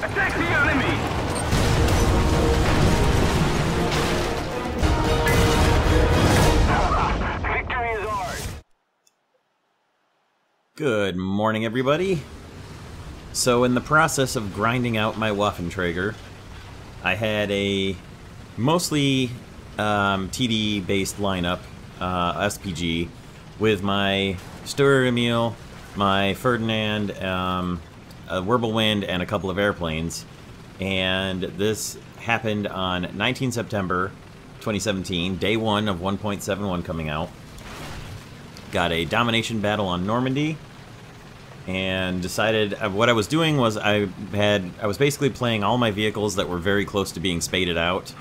Attack the enemy! Victory is ours! Good morning, everybody. So in the process of grinding out my Waffenträger, I had a mostly TD-based lineup, SPG, with my Sturmil, my Ferdinand, a Wirbelwind, and a couple of airplanes. And this happened on 19 September 2017, day 1 of 1.71 coming out. Got a domination battle on Normandy, and decided what I was doing was I was basically playing all my vehicles that were very close to being spaded out,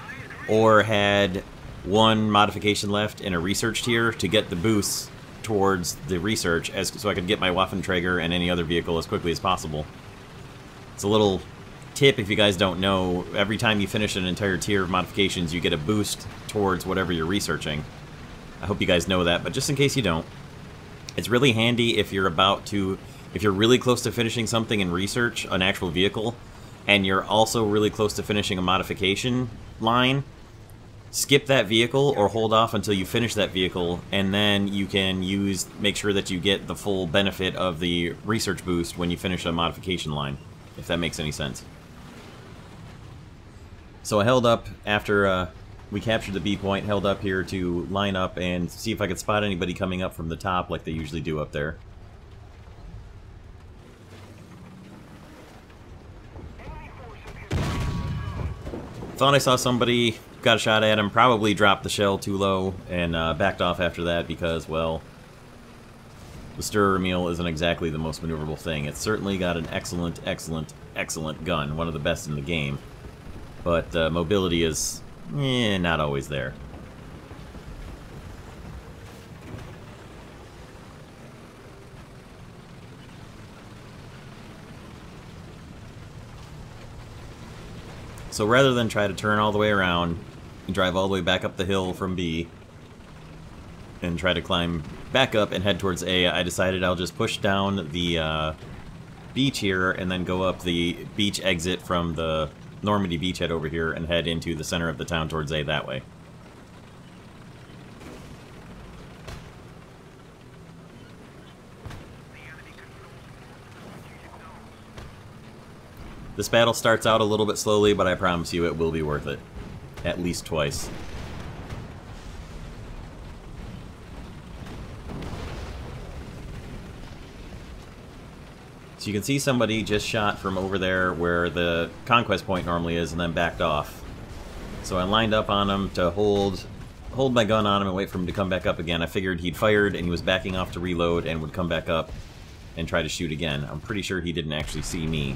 or had one modification left in a research tier to get the boosts towards the research, so I could get my Waffenträger and any other vehicle as quickly as possible. It's a little tip if you guys don't know: every time you finish an entire tier of modifications, you get a boost towards whatever you're researching. I hope you guys know that, but just in case you don't, it's really handy if you're really close to finishing something in research, an actual vehicle, and you're also really close to finishing a modification line. Skip that vehicle or hold off until you finish that vehicle, and then you can make sure that you get the full benefit of the research boost when you finish a modification line, if that makes any sense. So I held up after we captured the B point, held up here to line up and see if I could spot anybody coming up from the top like they usually do up there. Thought I saw somebody, got a shot at him, probably dropped the shell too low, and backed off after that because, well, the Sturmil isn't exactly the most maneuverable thing. It's certainly got an excellent, excellent, excellent gun, one of the best in the game. But mobility is, not always there. So rather than try to turn all the way around and drive all the way back up the hill from B and try to climb back up and head towards A, I decided I'll just push down the beach here and then go up the beach exit from the Normandy beachhead over here and head into the center of the town towards A that way. This battle starts out a little bit slowly, but I promise you it will be worth it. At least twice. So you can see somebody just shot from over there where the conquest point normally is and then backed off. So I lined up on him to hold my gun on him and wait for him to come back up again. I figured he'd fired and he was backing off to reload and would come back up and try to shoot again. I'm pretty sure he didn't actually see me.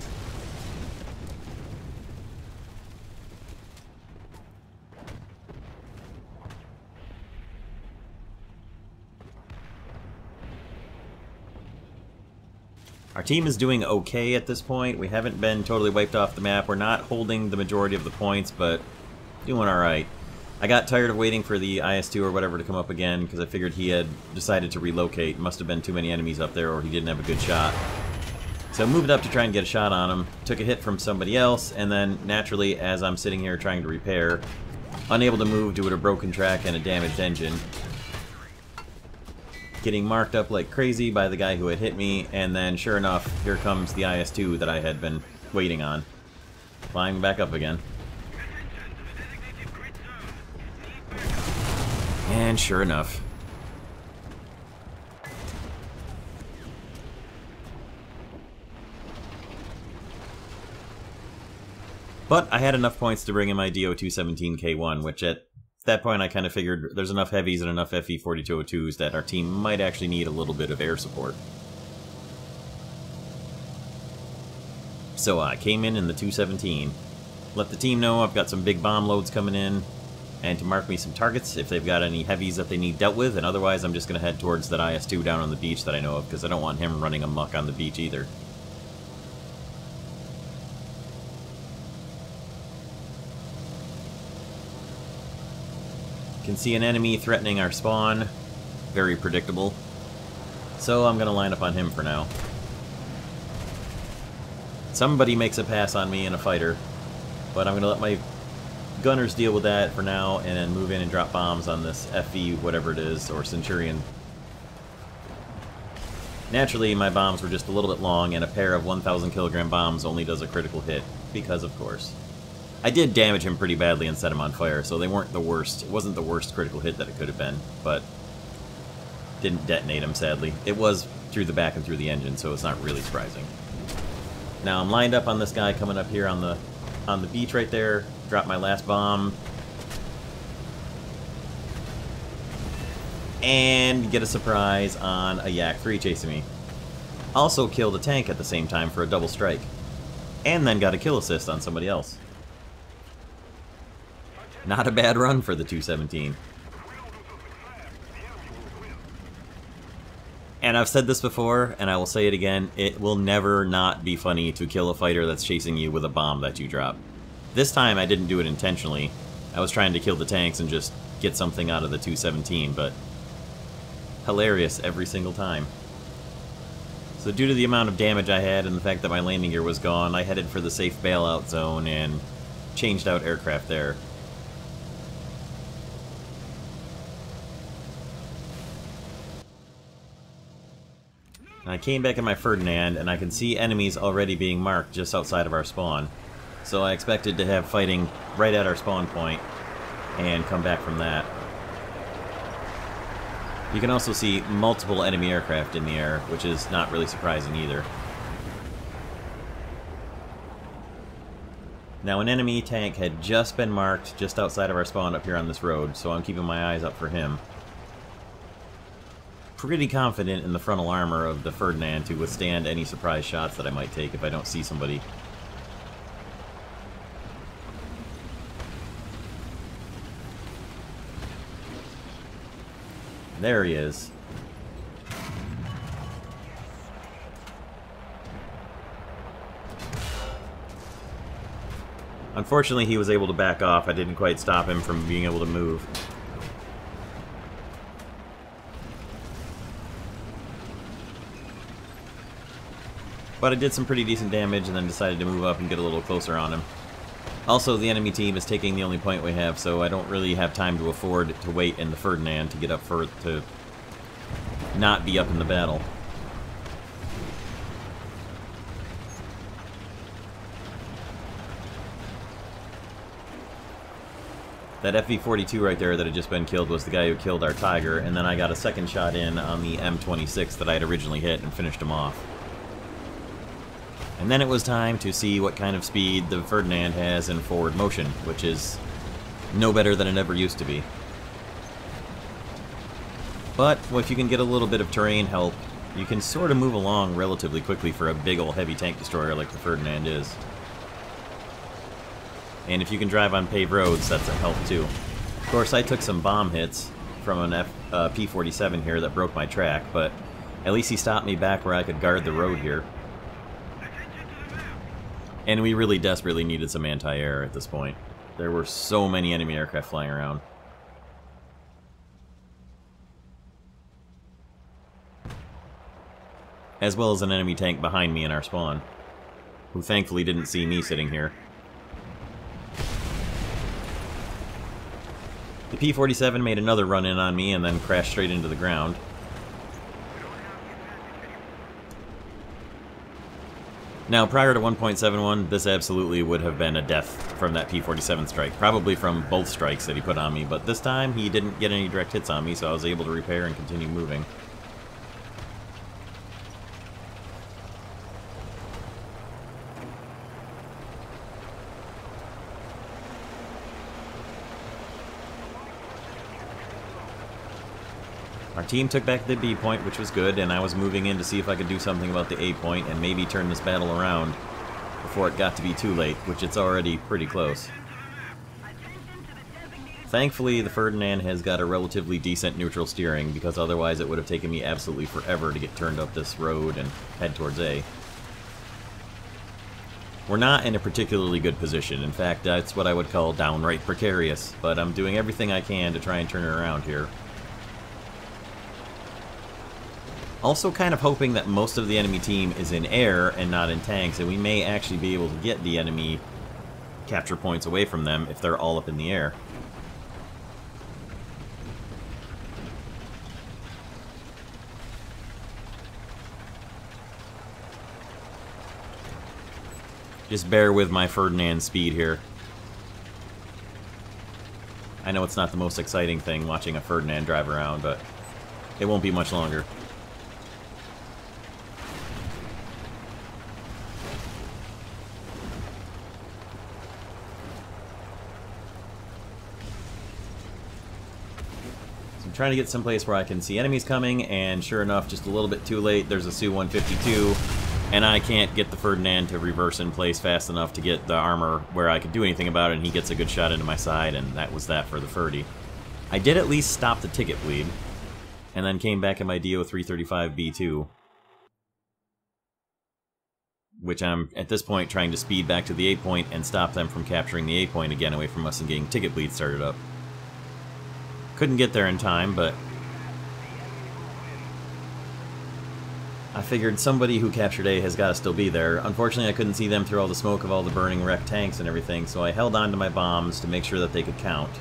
Our team is doing okay at this point. We haven't been totally wiped off the map. We're not holding the majority of the points, but doing alright. I got tired of waiting for the IS-2 or whatever to come up again, because I figured he had decided to relocate. Must have been too many enemies up there, or he didn't have a good shot. So I moved up to try and get a shot on him, took a hit from somebody else, and then naturally, as I'm sitting here trying to repair, unable to move due to a broken track and a damaged engine, getting marked up like crazy by the guy who had hit me, and then sure enough, here comes the IS-2 that I had been waiting on, flying back up again. And sure enough. But I had enough points to bring in my DO-217K1, which at that point I kind of figured there's enough heavies and enough FE-4202s that our team might actually need a little bit of air support. So I came in the 217. Let the team know I've got some big bomb loads coming in, and to mark me some targets if they've got any heavies that they need dealt with, and otherwise I'm just going to head towards that IS-2 down on the beach that I know of, because I don't want him running amok on the beach either. Can see an enemy threatening our spawn. Very predictable. So I'm going to line up on him for now. Somebody makes a pass on me in a fighter, but I'm going to let my gunners deal with that for now and then move in and drop bombs on this FV whatever it is, or Centurion. Naturally, my bombs were just a little bit long, and a pair of 1,000 kilogram bombs only does a critical hit, because of course. I did damage him pretty badly and set him on fire, so they weren't the worst. It wasn't the worst critical hit that it could have been, but didn't detonate him, sadly. It was through the back and through the engine, so it's not really surprising. Now I'm lined up on this guy coming up here on the beach right there. Drop my last bomb. And get a surprise on a Yak-3 chasing me. Also killed a tank at the same time for a double strike. And then got a kill assist on somebody else. Not a bad run for the 217. And I've said this before, and I will say it again, it will never not be funny to kill a fighter that's chasing you with a bomb that you drop. This time I didn't do it intentionally. I was trying to kill the tanks and just get something out of the 217, but hilarious every single time. So due to the amount of damage I had and the fact that my landing gear was gone, I headed for the safe bailout zone and changed out aircraft there. I came back in my Ferdinand, and I can see enemies already being marked just outside of our spawn. So I expected to have fighting right at our spawn point, and come back from that. You can also see multiple enemy aircraft in the air, which is not really surprising either. Now an enemy tank had just been marked just outside of our spawn up here on this road, so I'm keeping my eyes up for him. Pretty confident in the frontal armor of the Ferdinand to withstand any surprise shots that I might take if I don't see somebody. There he is. Unfortunately, he was able to back off. I didn't quite stop him from being able to move. But I did some pretty decent damage and then decided to move up and get a little closer on him. Also, the enemy team is taking the only point we have, so I don't really have time to afford to wait in the Ferdinand to get up for to not be up in the battle. That FV-42 right there that had just been killed was the guy who killed our Tiger, and then I got a second shot in on the M26 that I had originally hit and finished him off. And then it was time to see what kind of speed the Ferdinand has in forward motion, which is no better than it ever used to be. But if you can get a little bit of terrain help, you can sort of move along relatively quickly for a big old heavy tank destroyer like the Ferdinand is. And if you can drive on paved roads, that's a help too. Of course, I took some bomb hits from an P-47 here that broke my track, but at least he stopped me back where I could guard the road here. And we really desperately needed some anti-air at this point. There were so many enemy aircraft flying around. As well as an enemy tank behind me in our spawn, who thankfully didn't see me sitting here. The P-47 made another run-in on me and then crashed straight into the ground. Now, prior to 1.71, this absolutely would have been a death from that P-47 strike. Probably from both strikes that he put on me, but this time he didn't get any direct hits on me, so I was able to repair and continue moving. Our team took back the B point, which was good, and I was moving in to see if I could do something about the A point and maybe turn this battle around before it got to be too late, which it's already pretty close. Thankfully, the Ferdinand has got a relatively decent neutral steering, because otherwise it would have taken me absolutely forever to get turned up this road and head towards A. We're not in a particularly good position. In fact, that's what I would call downright precarious, but I'm doing everything I can to try and turn it around here. Also kind of hoping that most of the enemy team is in air and not in tanks, and we may actually be able to get the enemy capture points away from them if they're all up in the air. Just bear with my Ferdinand speed here. I know it's not the most exciting thing watching a Ferdinand drive around, but it won't be much longer. So I'm trying to get someplace where I can see enemies coming, and sure enough, just a little bit too late, there's a Su-152, and I can't get the Ferdinand to reverse in place fast enough to get the armor where I could do anything about it, and he gets a good shot into my side, and that was that for the Ferdy. I did at least stop the ticket bleed, and then came back in my DO-335B2, which I'm, at this point, trying to speed back to the A point and stop them from capturing the A point again away from us and getting ticket bleed started up. Couldn't get there in time, but I figured somebody who captured A has got to still be there. Unfortunately, I couldn't see them through all the smoke of all the burning wrecked tanks and everything, so I held on to my bombs to make sure that they could count.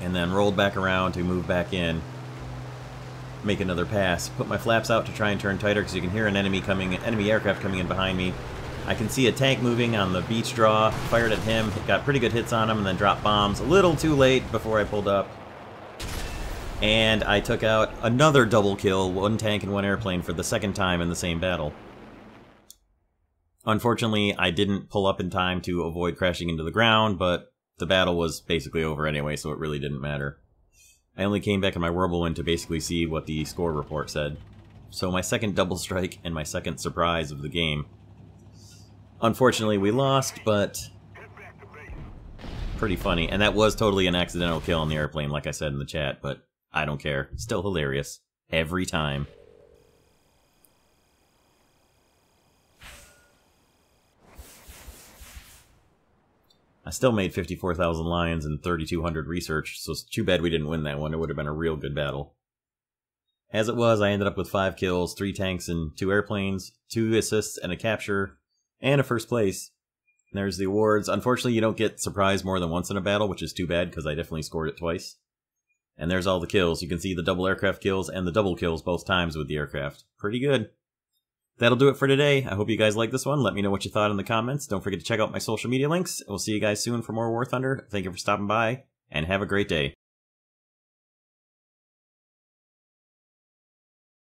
And then rolled back around to move back in, make another pass. Put my flaps out to try and turn tighter because you can hear an enemy aircraft coming in behind me. I can see a tank moving on the beach draw, fired at him, got pretty good hits on him, and then dropped bombs a little too late before I pulled up. And I took out another double kill, one tank and one airplane, for the second time in the same battle. Unfortunately, I didn't pull up in time to avoid crashing into the ground, but the battle was basically over anyway, so it really didn't matter. I only came back in my whirlwind to basically see what the score report said. So my second double strike and my second surprise of the game. Unfortunately, we lost, but pretty funny. And that was totally an accidental kill on the airplane, like I said in the chat, but I don't care. Still hilarious. Every time. I still made 54,000 lions and 3,200 research, so it's too bad we didn't win that one. It would have been a real good battle. As it was, I ended up with 5 kills, 3 tanks and 2 airplanes, 2 assists and a capture, and a first place. And there's the awards. Unfortunately, you don't get surprise more than once in a battle, which is too bad, because I definitely scored it twice. And there's all the kills. You can see the double aircraft kills and the double kills both times with the aircraft. Pretty good. That'll do it for today. I hope you guys liked this one. Let me know what you thought in the comments. Don't forget to check out my social media links. We'll see you guys soon for more War Thunder. Thank you for stopping by, and have a great day.